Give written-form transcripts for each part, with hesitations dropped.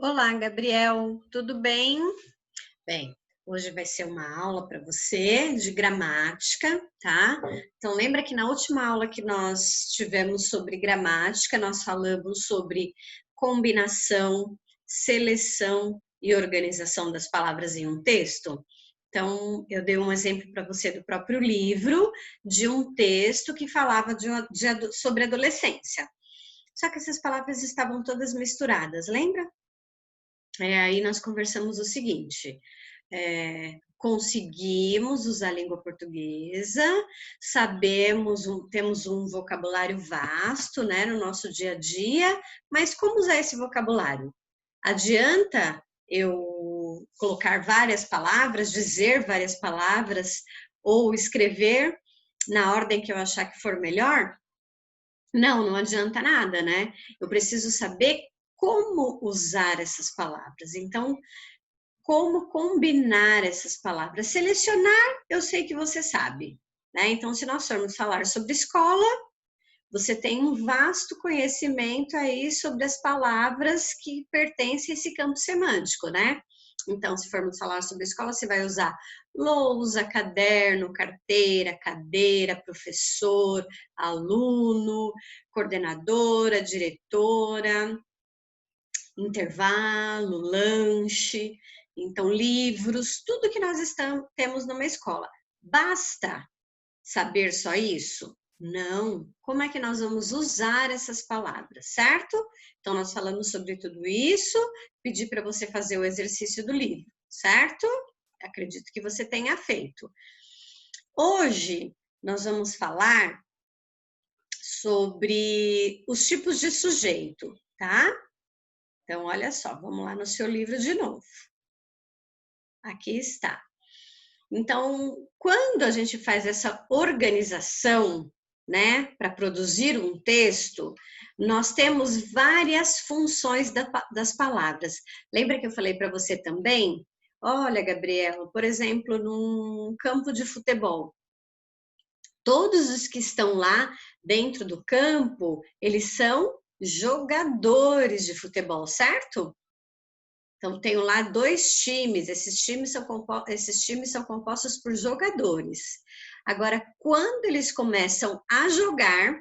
Olá, Gabriel, tudo bem? Bem, hoje vai ser uma aula para você de gramática, tá? Então, lembra que na última aula que nós tivemos sobre gramática, nós falamos sobre combinação, seleção e organização das palavras em um texto? Então, eu dei um exemplo para você do próprio livro, de um texto que falava sobre adolescência. Só que essas palavras estavam todas misturadas, lembra? Aí nós conversamos o seguinte: conseguimos usar a língua portuguesa, temos um vocabulário vasto, né, no nosso dia a dia, mas como usar esse vocabulário? Adianta eu colocar várias palavras, dizer várias palavras, ou escrever na ordem que eu achar que for melhor? Não, não adianta nada, né? Eu preciso saber como usar essas palavras. Então, como combinar essas palavras? Selecionar, eu sei que você sabe, né? Então, se nós formos falar sobre escola, você tem um vasto conhecimento aí sobre as palavras que pertencem a esse campo semântico, né? Então, se formos falar sobre escola, você vai usar lousa, caderno, carteira, cadeira, professor, aluno, coordenadora, diretora, intervalo, lanche, então livros, tudo que nós temos numa escola. Basta saber só isso? Não. Como é que nós vamos usar essas palavras, certo? Então, nós falamos sobre tudo isso, pedi para você fazer o exercício do livro, certo? Acredito que você tenha feito. Hoje, nós vamos falar sobre os tipos de sujeito, tá? Então, olha só, vamos lá no seu livro de novo. Aqui está. Então, quando a gente faz essa organização, né, para produzir um texto, nós temos várias funções das palavras. Lembra que eu falei para você também? Olha, Gabriela, por exemplo, num campo de futebol, todos os que estão lá dentro do campo, eles são jogadores de futebol, certo? Então, tenho lá dois times, esses times são compostos por jogadores. Agora, quando eles começam a jogar,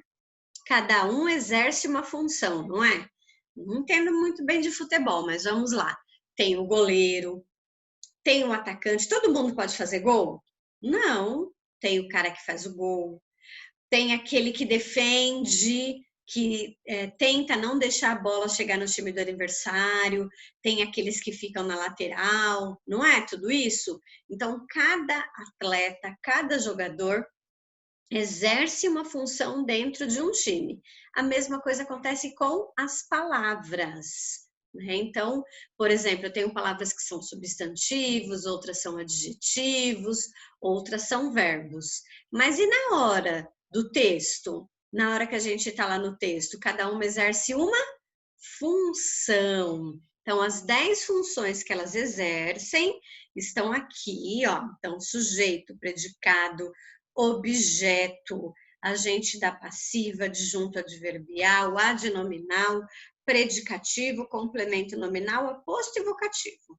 cada um exerce uma função, não é? Não entendo muito bem de futebol, mas vamos lá. Tem o goleiro, tem o atacante, todo mundo pode fazer gol? Não, tem o cara que faz o gol, tem aquele que defende, que tenta não deixar a bola chegar no time do adversário, tem aqueles que ficam na lateral, não é tudo isso? Então, cada atleta, cada jogador exerce uma função dentro de um time. A mesma coisa acontece com as palavras. Né? Então, por exemplo, eu tenho palavras que são substantivos, outras são adjetivos, outras são verbos. Mas e na hora do texto? Na hora que a gente está lá no texto, cada uma exerce uma função. Então, as 10 funções que elas exercem estão aqui, ó. Então, sujeito, predicado, objeto, agente da passiva, adjunto adverbial, adnominal, predicativo, complemento nominal, aposto e vocativo.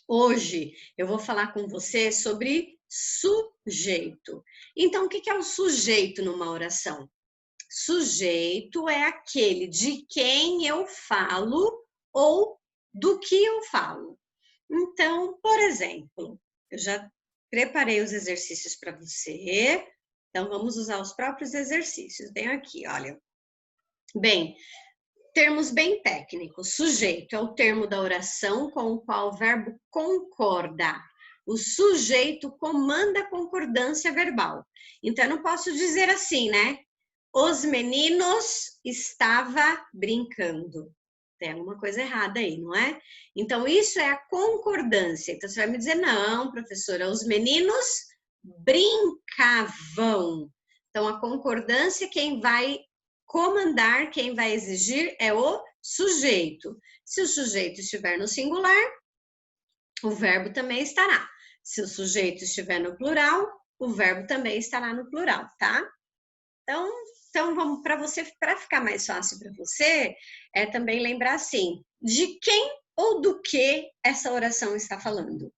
Hoje eu vou falar com você sobre sujeito. Então, o que é o sujeito numa oração? Sujeito é aquele de quem eu falo ou do que eu falo. Então, por exemplo, eu já preparei os exercícios para você, então vamos usar os próprios exercícios. Tem aqui, olha. Bem, termos bem técnicos. Sujeito é o termo da oração com o qual o verbo concorda. O sujeito comanda a concordância verbal. Então, eu não posso dizer assim, né? Os meninos estavam brincando. Tem alguma coisa errada aí, não é? Então, isso é a concordância. Então, você vai me dizer, não, professora, os meninos brincavam. Então, a concordância, quem vai comandar, quem vai exigir é o sujeito. Se o sujeito estiver no singular, o verbo também estará. Se o sujeito estiver no plural, o verbo também estará no plural, tá? Então vamos para ficar mais fácil para você, também lembrar assim, de quem ou do que essa oração está falando.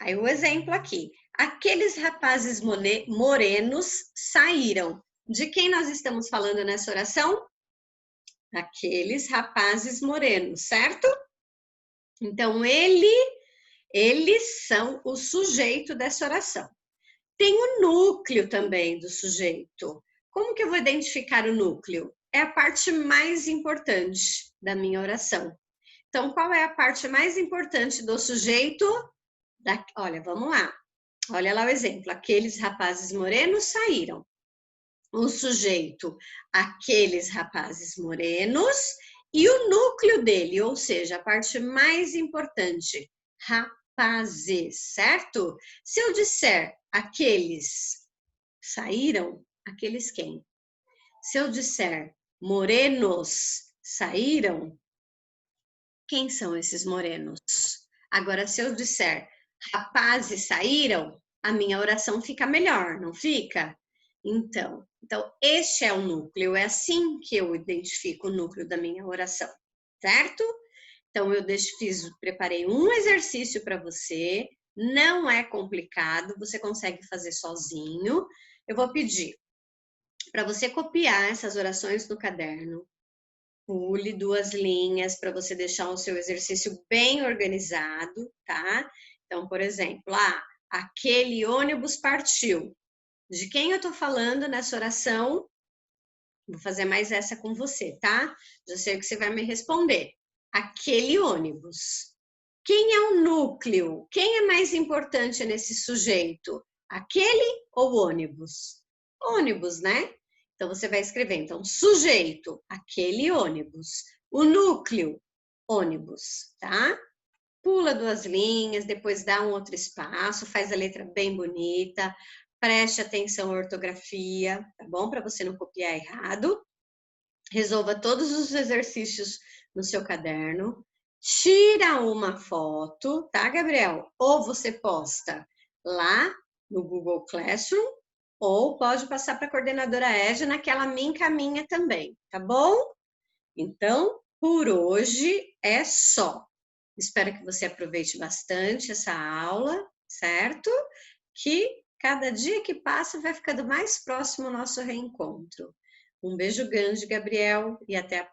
Aí o exemplo aqui. Aqueles rapazes morenos saíram. De quem nós estamos falando nessa oração? Aqueles rapazes morenos, certo? Então, eles são o sujeito dessa oração. Tem o núcleo também do sujeito. Como que eu vou identificar o núcleo? É a parte mais importante da minha oração. Então, qual é a parte mais importante do sujeito? Olha, vamos lá. Olha lá o exemplo. Aqueles rapazes morenos saíram. O sujeito, aqueles rapazes morenos, e o núcleo dele, ou seja, a parte mais importante, rapazes, certo? Se eu disser aqueles saíram, aqueles quem? Se eu disser morenos saíram, quem são esses morenos? Agora, se eu disser rapazes saíram, a minha oração fica melhor, não fica? Então, este é o núcleo, é assim que eu identifico o núcleo da minha oração, certo? Então, eu preparei um exercício para você, não é complicado, você consegue fazer sozinho. Eu vou pedir para você copiar essas orações no caderno, pule 2 linhas para você deixar o seu exercício bem organizado, tá? Então, por exemplo, aquele ônibus partiu. De quem eu estou falando nessa oração? Vou fazer mais essa com você, tá? Já sei o que você vai me responder. Aquele ônibus. Quem é o núcleo? Quem é mais importante nesse sujeito? Aquele ou ônibus? Ônibus, né? Então, você vai escrever, então, sujeito, aquele ônibus. O núcleo, ônibus, tá? Pula 2 linhas, depois dá um outro espaço, faz a letra bem bonita, preste atenção à ortografia, tá bom? Para você não copiar errado. Resolva todos os exercícios no seu caderno. Tira uma foto, tá, Gabriel? Ou você posta lá no Google Classroom, ou pode passar para a coordenadora Edna, que ela me encaminha também, tá bom? Então, por hoje é só. Espero que você aproveite bastante essa aula, certo? Que cada dia que passa vai ficando mais próximo o nosso reencontro. Um beijo grande, Gabriel, e até a